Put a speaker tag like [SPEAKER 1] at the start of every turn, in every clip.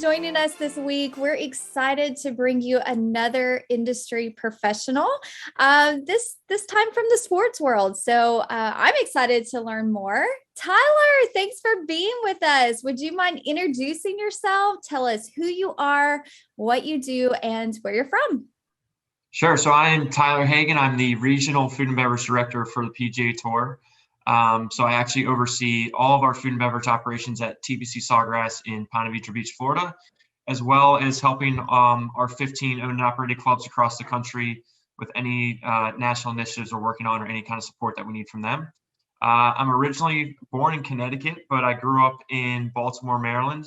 [SPEAKER 1] joining us this week. We're excited to bring you another industry professional, this time from the sports world. So I'm excited to learn more. Tyler, thanks for being with us. Would you mind introducing yourself? Tell us who you are, what you do, and where you're from.
[SPEAKER 2] Sure. So I am Tyler Hagin. I'm the Regional Food and Beverage Director for the PGA Tour. So I actually oversee all of our food and beverage operations at TPC Sawgrass in Ponte Vedra Beach, Florida, as well as helping our 15 owned and operated clubs across the country with any national initiatives we're working on or any kind of support that we need from them. I'm originally born in Connecticut, but I grew up in Baltimore, Maryland.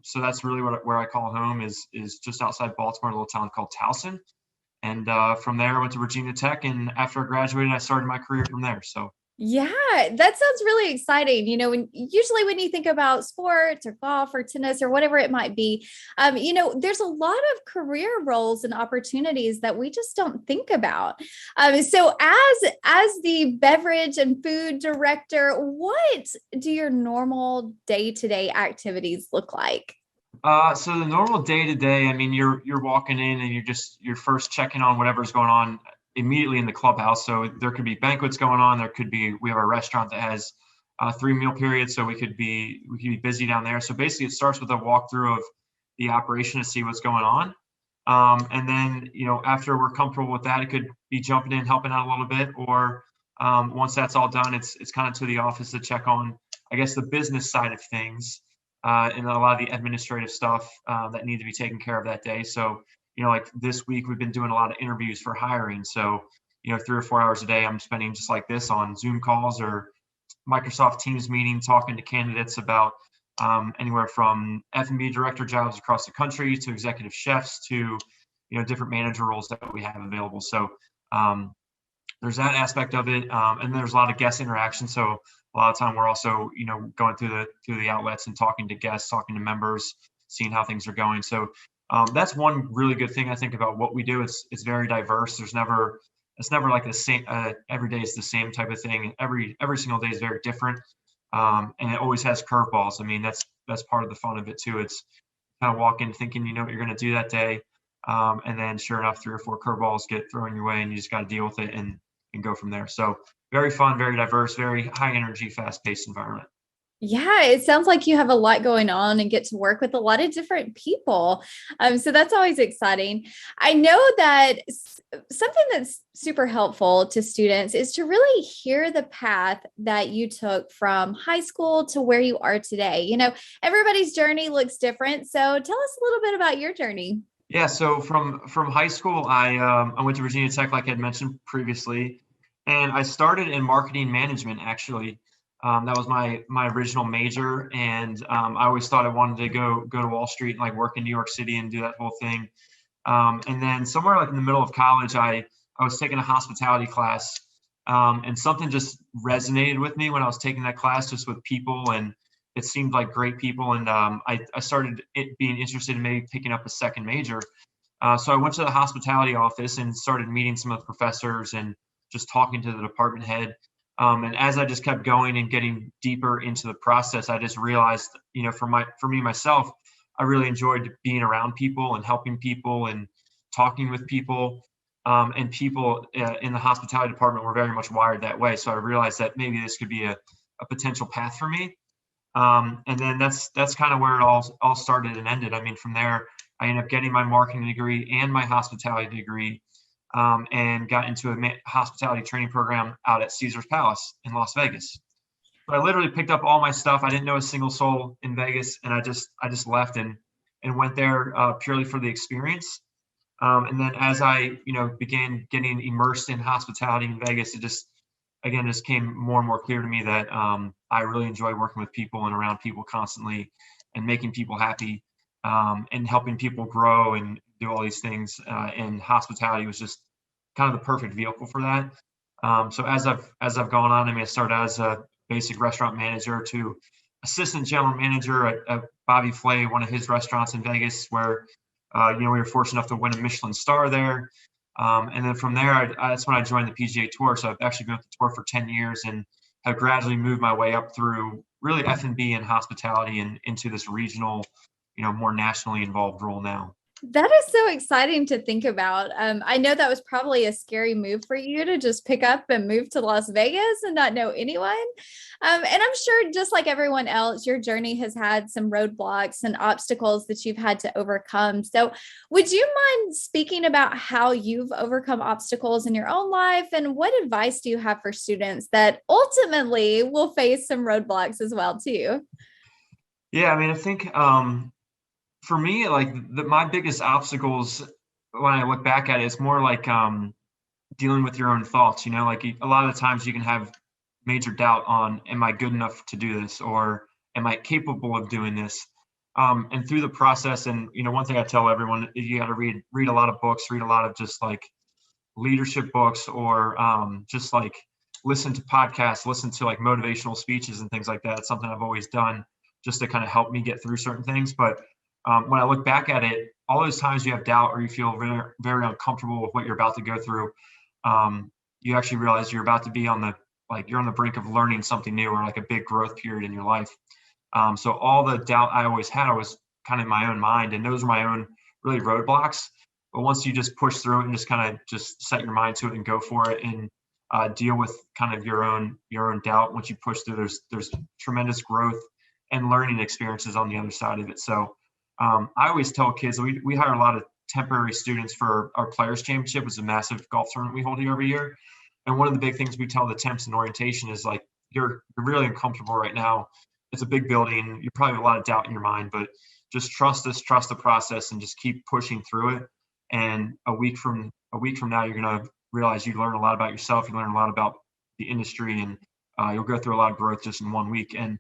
[SPEAKER 2] So that's really where I call home is just outside Baltimore, a little town called Towson. And from there, I went to Virginia Tech, and after I graduated, I started my career from there. So.
[SPEAKER 1] Yeah, that sounds really exciting. You know, when you think about sports or golf or tennis or whatever it might be, there's a lot of career roles and opportunities that we just don't think about. So as the beverage and food director, what do your normal day-to-day activities look like?
[SPEAKER 2] So the normal day-to-day, I mean, you're walking in and you're first checking on whatever's going on immediately in the clubhouse. So there could be banquets going on. We have a restaurant that has 3 meal periods, so we could be busy down there. So basically, it starts with a walkthrough of the operation to see what's going on, and then after we're comfortable with that, it could be jumping in, helping out a little bit, or once that's all done, it's kind of to the office to check on, I guess, the business side of things and a lot of the administrative stuff that need to be taken care of that day. So. Like this week, we've been doing a lot of interviews for hiring. So, 3 or 4 hours a day, I'm spending just like this on Zoom calls or Microsoft Teams meeting, talking to candidates about anywhere from F&B director jobs across the country to executive chefs to, different manager roles that we have available. So there's that aspect of it. And there's a lot of guest interaction. So a lot of time we're also, going through the outlets and talking to guests, talking to members, seeing how things are going. So that's one really good thing I think about what we do. It's very diverse. It's never like the same. Every day is the same type of thing. Every single day is very different, and it always has curveballs. I mean, that's part of the fun of it too. It's kind of walk in thinking you know what you're going to do that day, and then sure enough, 3 or 4 curveballs get thrown your way, and you just got to deal with it and go from there. So very fun, very diverse, very high energy, fast paced environment.
[SPEAKER 1] Yeah, it sounds like you have a lot going on and get to work with a lot of different people. So that's always exciting. I know that something that's super helpful to students is to really hear the path that you took from high school to where you are today. Everybody's journey looks different. So tell us a little bit about your journey.
[SPEAKER 2] Yeah, so from high school, I went to Virginia Tech, like I had mentioned previously, and I started in marketing management, actually. That was my original major, and I always thought I wanted to go to Wall Street and like work in New York City and do that whole thing. And then somewhere like in the middle of college, I was taking a hospitality class, and something just resonated with me when I was taking that class, just with people, and it seemed like great people, and I started being interested in maybe picking up a second major. So I went to the hospitality office and started meeting some of the professors and just talking to the department head. And as I just kept going and getting deeper into the process, I just realized, for me myself, I really enjoyed being around people and helping people and talking with people. And people in the hospitality department were very much wired that way. So I realized that maybe this could be a potential path for me. And then that's kind of where it all started and ended. I mean, from there, I ended up getting my marketing degree and my hospitality degree. And got into a hospitality training program out at Caesar's Palace in Las Vegas. But I literally picked up all my stuff. I didn't know a single soul in Vegas, and I just left and went there purely for the experience. And then as I began getting immersed in hospitality in Vegas, it just came more and more clear to me that I really enjoy working with people and around people constantly, and making people happy, and helping people grow and do all these things, and hospitality was just kind of the perfect vehicle for that. So as I've gone on, I mean, I started as a basic restaurant manager to assistant general manager at Bobby Flay, one of his restaurants in Vegas, where we were fortunate enough to win a Michelin Star there. And then from there, that's when I joined the PGA Tour. So I've actually been with the tour for 10 years and have gradually moved my way up through really F&B and hospitality and into this regional more nationally involved role now.
[SPEAKER 1] That is so exciting to think about. I know that was probably a scary move for you to just pick up and move to Las Vegas and not know anyone. And I'm sure, just like everyone else, your journey has had some roadblocks and obstacles that you've had to overcome. So, would you mind speaking about how you've overcome obstacles in your own life, and what advice do you have for students that ultimately will face some roadblocks as well, too?
[SPEAKER 2] Yeah, I mean, I think for me, like my biggest obstacles when I look back at it, it's more like dealing with your own thoughts. Like a lot of the times you can have major doubt on, am I good enough to do this, or am I capable of doing this? And through the process, and one thing I tell everyone is you got to read a lot of books, read a lot of just like leadership books, or just like listen to podcasts, listen to like motivational speeches and things like that. It's something I've always done just to kind of help me get through certain things. But when I look back at it, all those times you have doubt or you feel very, very uncomfortable with what you're about to go through, you actually realize you're about to be you're on the brink of learning something new, or like a big growth period in your life. So all the doubt I always had was kind of in my own mind, and those are my own really roadblocks. But once you just push through it and just kind of just set your mind to it and go for it, and deal with kind of your own doubt, once you push through, there's tremendous growth and learning experiences on the other side of it. So I always tell kids, we hire a lot of temporary students for our Players Championship, which is a massive golf tournament we hold here every year. And one of the big things we tell the temps in orientation is like, you're really uncomfortable right now. It's a big building. You probably have a lot of doubt in your mind, but just trust us, trust the process, and just keep pushing through it. And a week from now, you're going to realize you learn a lot about yourself. You learn a lot about the industry, and you'll go through a lot of growth just in 1 week. And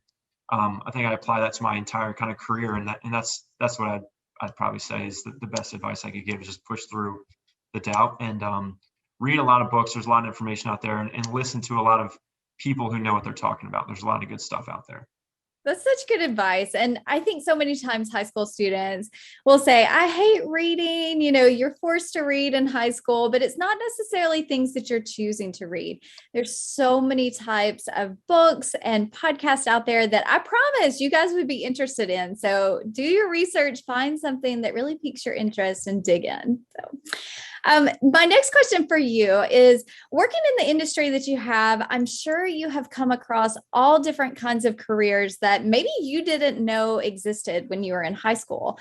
[SPEAKER 2] I think I apply that to my entire kind of career, and that's what I'd probably say is the best advice I could give, is just push through the doubt, and read a lot of books. There's a lot of information out there, and listen to a lot of people who know what they're talking about. There's a lot of good stuff out there.
[SPEAKER 1] That's such good advice. And I think so many times high school students will say, I hate reading. You're forced to read in high school, but it's not necessarily things that you're choosing to read. There's so many types of books and podcasts out there that I promise you guys would be interested in. So do your research, find something that really piques your interest, and dig in. So my next question for you is, working in the industry that you have, I'm sure you have come across all different kinds of careers that maybe you didn't know existed when you were in high school.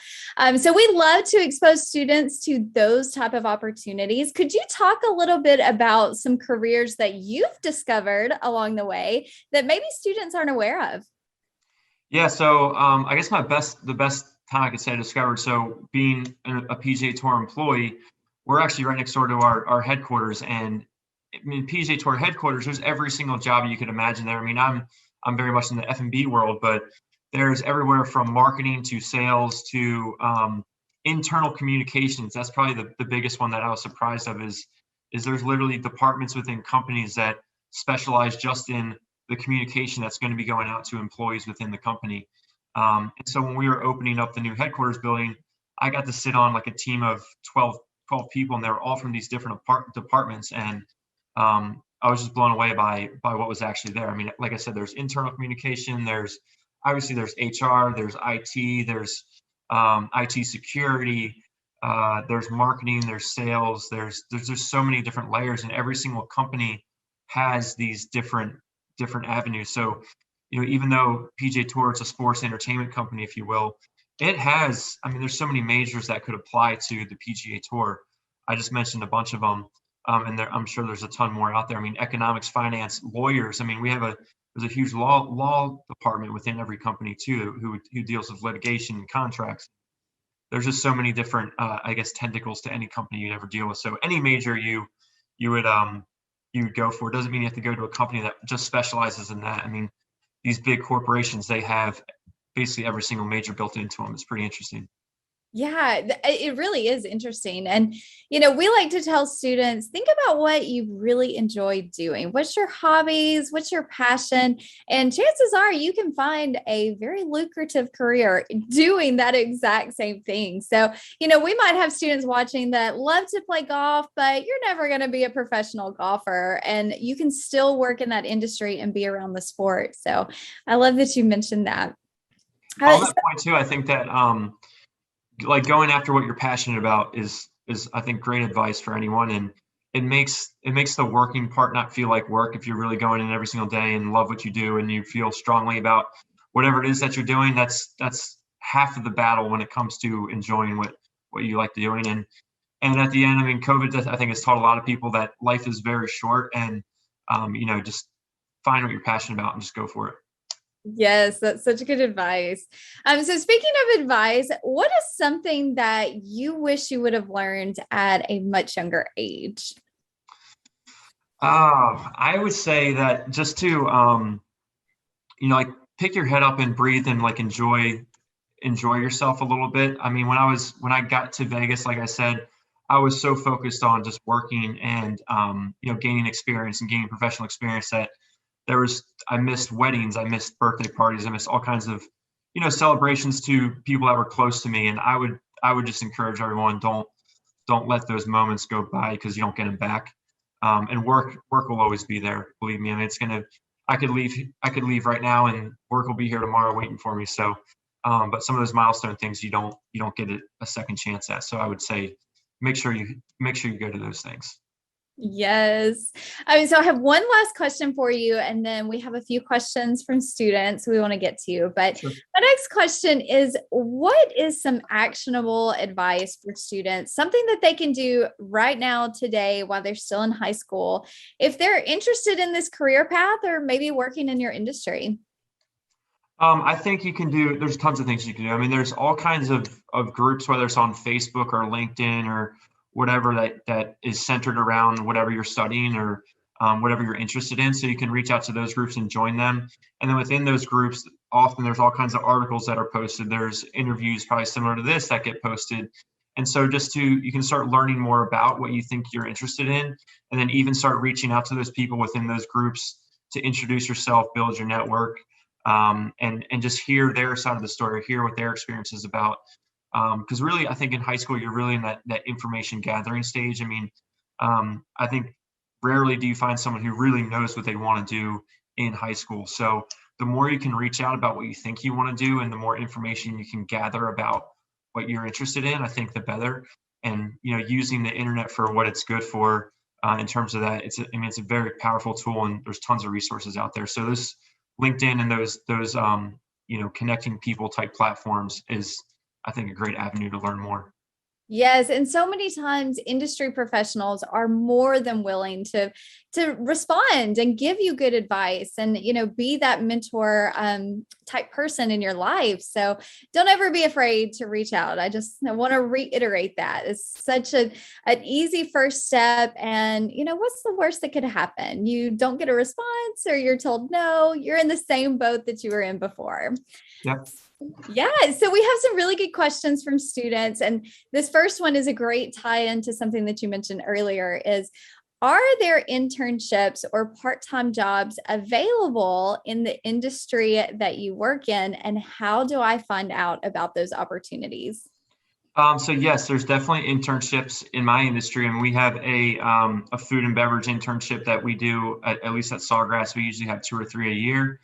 [SPEAKER 1] So we love to expose students to those type of opportunities. Could you talk a little bit about some careers that you've discovered along the way that maybe students aren't aware of?
[SPEAKER 2] Yeah, so I guess the best time I could say I discovered, so being a PGA Tour employee, we're actually right next door to our headquarters. And I mean, PGA Tour headquarters, there's every single job you could imagine there. I mean, I'm very much in the F&B world, but there's everywhere from marketing to sales to internal communications. That's probably the biggest one that I was surprised of, is there's literally departments within companies that specialize just in the communication that's going to be going out to employees within the company. And so when we were opening up the new headquarters building, I got to sit on like a team of 12 people, and they were all from these different departments. And I was just blown away by what was actually there. I mean, like I said, there's internal communication, there's HR, there's IT, there's IT security, there's marketing, there's sales, there's just so many different layers, and every single company has these different avenues. So, even though PGA Tour is a sports entertainment company, if you will, it has, I mean, there's so many majors that could apply to the PGA Tour. I just mentioned a bunch of them, and I'm sure there's a ton more out there. I mean, economics, finance, lawyers. I mean, there's a huge law department within every company too, who deals with litigation and contracts. There's just so many different, I guess, tentacles to any company you'd ever deal with. So any major you would go for. It doesn't mean you have to go to a company that just specializes in that. I mean, these big corporations, they have basically every single major built into them. It's pretty interesting.
[SPEAKER 1] Yeah, it really is interesting. And, we like to tell students, think about what you really enjoy doing. What's your hobbies? What's your passion? And chances are you can find a very lucrative career doing that exact same thing. So, we might have students watching that love to play golf, but you're never going to be a professional golfer, and you can still work in that industry and be around the sport. So I love that you mentioned that.
[SPEAKER 2] On that point too, I think that like going after what you're passionate about is I think great advice for anyone, and it makes the working part not feel like work if you're really going in every single day and love what you do and you feel strongly about whatever it is that you're doing. That's half of the battle when it comes to enjoying what you like doing. And at the end, I mean, COVID, I think, has taught a lot of people that life is very short, and just find what you're passionate about and just go for it.
[SPEAKER 1] Yes, that's such good advice. So speaking of advice, what is something that you wish you would have learned at a much younger age?
[SPEAKER 2] I would say that just to like pick your head up and breathe and like enjoy yourself a little bit. I mean, when I got to Vegas, like I said, I was so focused on just working and gaining experience and gaining professional experience that I missed weddings, I missed birthday parties, I missed all kinds of celebrations to people that were close to me. And I would just encourage everyone, don't let those moments go by because you don't get them back. And work will always be there. Believe me. I mean, I could leave right now and work will be here tomorrow waiting for me. So, but some of those milestone things you don't get a second chance at. So I would say make sure you go to those things.
[SPEAKER 1] Yes. So I have one last question for you, and then we have a few questions from students we want to get to. But
[SPEAKER 2] Sure.
[SPEAKER 1] my next question is, what is some actionable advice for students, something that they can do right now today while they're still in high school, if they're interested in this career path or maybe working in your industry?
[SPEAKER 2] I think there's tons of things you can do. I mean, there's all kinds of groups, whether it's on Facebook or LinkedIn or whatever that is centered around whatever you're studying or whatever you're interested in. So you can reach out to those groups and join them. And then within those groups, often there's all kinds of articles that are posted. There's interviews probably similar to this that get posted. And so you can start learning more about what you think you're interested in, and then even start reaching out to those people within those groups to introduce yourself, build your network, and just hear their side of the story, hear what their experience is about. Because really, I think in high school, you're really in that information gathering stage. I mean, I think rarely do you find someone who really knows what they want to do in high school. So the more you can reach out about what you think you want to do and the more information you can gather about what you're interested in, I think the better. And, using the internet for what it's good for in terms of that, it's a very powerful tool, and there's tons of resources out there. So this LinkedIn and those connecting people type platforms is, I think, a great avenue to learn more.
[SPEAKER 1] Yes, and so many times industry professionals are more than willing to respond and give you good advice and be that mentor type person in your life. So don't ever be afraid to reach out. I want to reiterate that it's such an easy first step. And what's the worst that could happen? You don't get a response, or you're told no. You're in the same boat that you were in before.
[SPEAKER 2] Yep.
[SPEAKER 1] Yeah, so we have some really good questions from students, and this first one is a great tie-in to something that you mentioned earlier. Are there internships or part-time jobs available in the industry that you work in, and how do I find out about those opportunities?
[SPEAKER 2] So yes, there's definitely internships in my industry, and we have a food and beverage internship that we do at least at Sawgrass. We usually have 2 or 3 a year.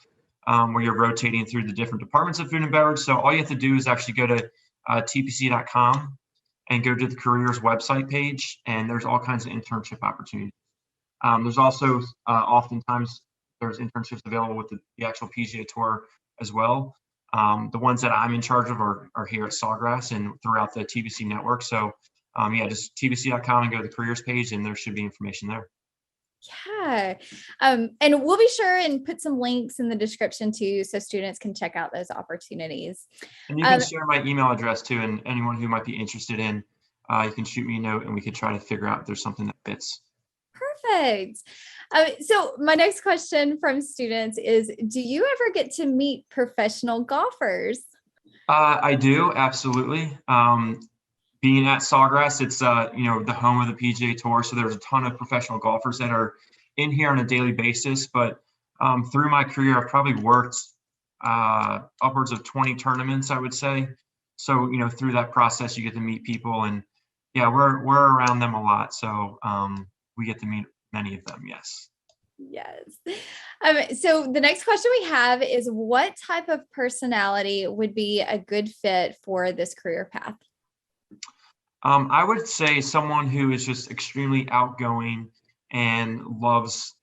[SPEAKER 2] Where you're rotating through the different departments of food and beverage. So all you have to do is actually go to tpc.com and go to the careers website page, and there's all kinds of internship opportunities. There's also oftentimes there's internships available with the actual PGA Tour as well. The ones that I'm in charge of are here at Sawgrass and throughout the TPC Network. So just tpc.com and go to the careers page, and there should be information there.
[SPEAKER 1] Yeah. And we'll be sure and put some links in the description too, so students can check out those opportunities.
[SPEAKER 2] And you can share my email address too, and anyone who might be interested in, you can shoot me a note and we could try to figure out if there's something that fits.
[SPEAKER 1] Perfect. So my next question from students is, do you ever get to meet professional golfers?
[SPEAKER 2] I do, absolutely. Being at Sawgrass, it's the home of the PGA Tour, so there's a ton of professional golfers that are in here on a daily basis. But through my career, I've probably worked upwards of 20 tournaments, I would say. So through that process, you get to meet people, and yeah, we're around them a lot. So we get to meet many of them. Yes.
[SPEAKER 1] Yes. So the next question we have is, what type of personality would be a good fit for this career path?
[SPEAKER 2] I would say someone who is just extremely outgoing and loves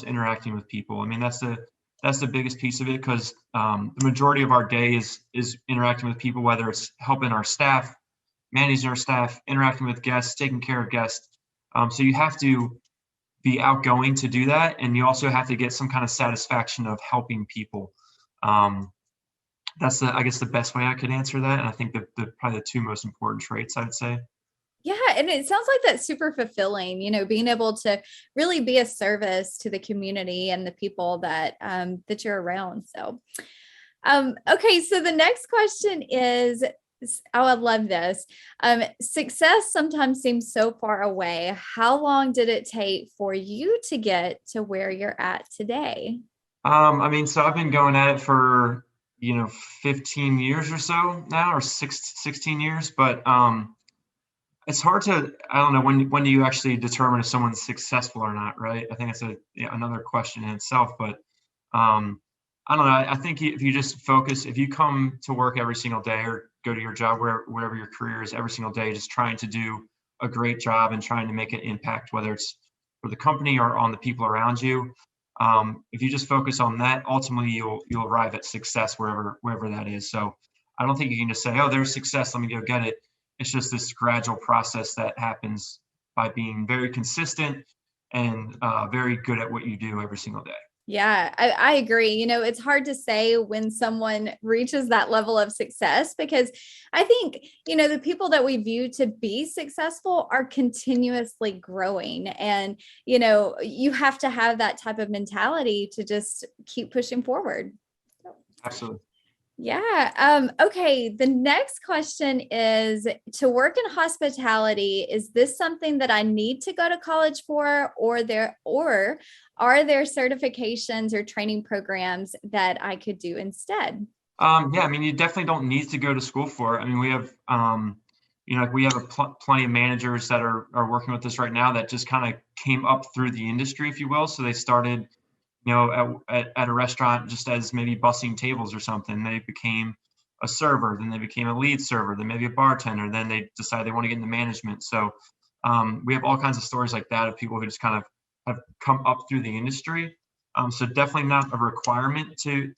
[SPEAKER 2] interacting with people. I mean, that's the biggest piece of it, because the majority of our day is interacting with people, whether it's helping our staff, managing our staff, interacting with guests, taking care of guests. So you have to be outgoing to do that, and you also have to get some kind of satisfaction of helping people. Um, that's I guess the best way I could answer that, and I think the probably the two most important traits I'd say.
[SPEAKER 1] Yeah, and it sounds like that's super fulfilling, being able to really be a service to the community and the people that you're around. So, okay, so the next question is, oh, I love this. Success sometimes seems so far away. How long did it take for you to get to where you're at today?
[SPEAKER 2] I mean, so I've been going at it for 15 years or so now, or 16 years, but it's hard to, I don't know, when do you actually determine if someone's successful or not, right? I think it's another question in itself, but um, I don't know. I think if you just focus, if you come to work every single day or go to your job, wherever your career is, every single day, just trying to do a great job and trying to make an impact, whether it's for the company or on the people around you. If you just focus on that, ultimately you'll arrive at success wherever that is. So I don't think you can just say, oh, there's success, let me go get it. It's just this gradual process that happens by being very consistent and very good at what you do every single day.
[SPEAKER 1] Yeah, I agree. It's hard to say when someone reaches that level of success, because I think, the people that we view to be successful are continuously growing. And, you have to have that type of mentality to just keep pushing forward.
[SPEAKER 2] Absolutely.
[SPEAKER 1] Yeah. Okay. The next question is, to work in hospitality, is this something that I need to go to college for, or are there certifications or training programs that I could do instead?
[SPEAKER 2] Yeah, I mean, you definitely don't need to go to school for it. I mean, we have, we have plenty of managers that are working with us right now that just kind of came up through the industry, if you will. So they started, at a restaurant just as maybe bussing tables or something. They became a server, then they became a lead server, then maybe a bartender, then they decide they want to get into management. So we have all kinds of stories like that of people who just kind of have come up through the industry. So definitely not a requirement to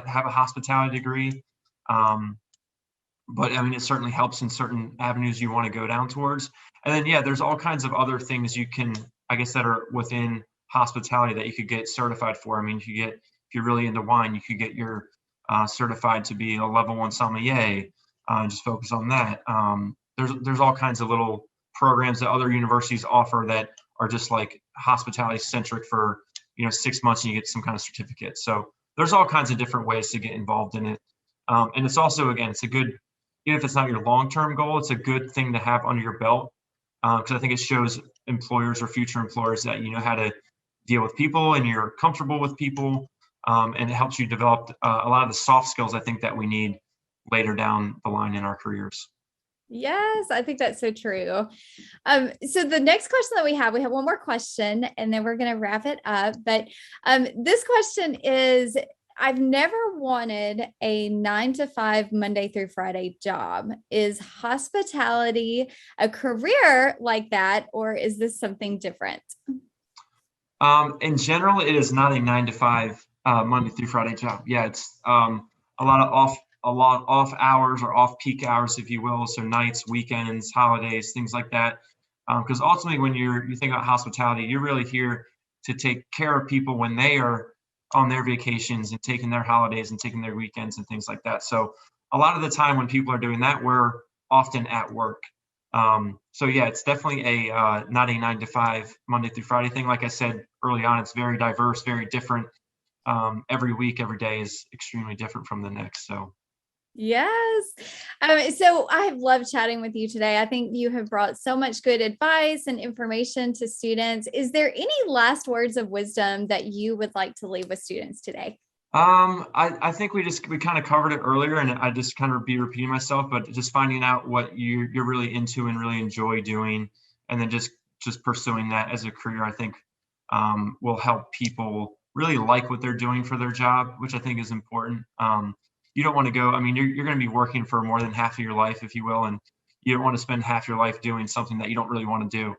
[SPEAKER 2] have a hospitality degree. But I mean, it certainly helps in certain avenues you want to go down towards. And then, yeah, there's all kinds of other things you can, I guess, that are within hospitality that you could get certified for. I mean, if you're really into wine, you could get your certified to be a level 1 sommelier. Just focus on that. There's all kinds of little programs that other universities offer that are just like hospitality centric for 6 months, and you get some kind of certificate. So there's all kinds of different ways to get involved in it. And it's also, again, it's a good, even if it's not your long-term goal, it's a good thing to have under your belt, because I think it shows employers or future employers that you know how to deal with people and you're comfortable with people, and it helps you develop a lot of the soft skills I think that we need later down the line in our careers.
[SPEAKER 1] Yes, I think that's so true. So the next question that we have one more question, and then we're going to wrap it up. But this question is, I've never wanted a 9 to 5 Monday through Friday job. Is hospitality a career like that, or is this something different?
[SPEAKER 2] In general, it is not a 9 to 5 Monday through Friday job. Yeah, it's a lot off hours or off peak hours, if you will. So nights, weekends, holidays, things like that. Because ultimately, when you think about hospitality, you're really here to take care of people when they are on their vacations and taking their holidays and taking their weekends and things like that. So a lot of the time when people are doing that, we're often at work. So yeah, it's definitely not a 9 to 5 Monday through Friday thing. Like I said early on, it's very diverse, very different. Every week, every day is extremely different from the next. So
[SPEAKER 1] Yes. So I've loved chatting with you today. I think you have brought so much good advice and information to students. Is there any last words of wisdom that you would like to leave with students today?
[SPEAKER 2] I think we kind of covered it earlier, and I just kind of be repeating myself, but just finding out what you're really into and really enjoy doing, and then just pursuing that as a career. I think will help people really like what they're doing for their job, which I think is important. You don't want to go, I mean, you're going to be working for more than half of your life, if you will, and you don't want to spend half your life doing something that you don't really want to do.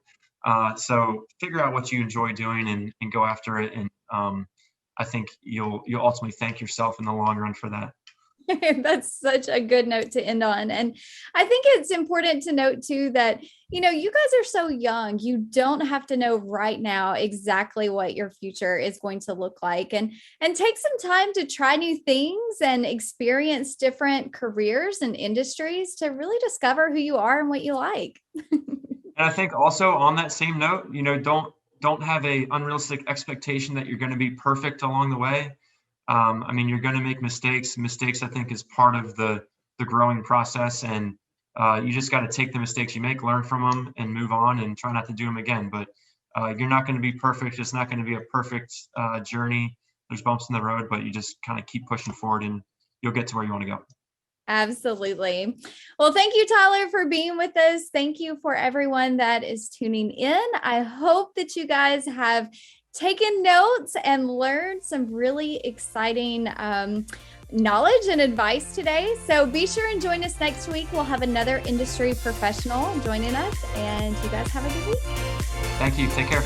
[SPEAKER 2] So figure out what you enjoy doing and go after it. And I think you'll ultimately thank yourself in the long run for that.
[SPEAKER 1] That's such a good note to end on. And I think it's important to note too that, you guys are so young. You don't have to know right now exactly what your future is going to look like, and take some time to try new things and experience different careers and industries to really discover who you are and what you like.
[SPEAKER 2] And I think also on that same note, don't have a unrealistic expectation that you're going to be perfect along the way. I mean, you're going to make mistakes. Mistakes, I think, is part of the growing process, and you just got to take the mistakes you make, learn from them, and move on, and try not to do them again. But you're not going to be perfect. It's not going to be a perfect journey. There's bumps in the road, but you just kind of keep pushing forward, and you'll get to where you want to go.
[SPEAKER 1] Absolutely. Well, thank you, Tyler, for being with us. Thank you for everyone that is tuning in. I hope that you guys have taken notes and learned some really exciting knowledge and advice today. So be sure and join us next week. We'll have another industry professional joining us, and you guys have a good week.
[SPEAKER 2] Thank you. Take care.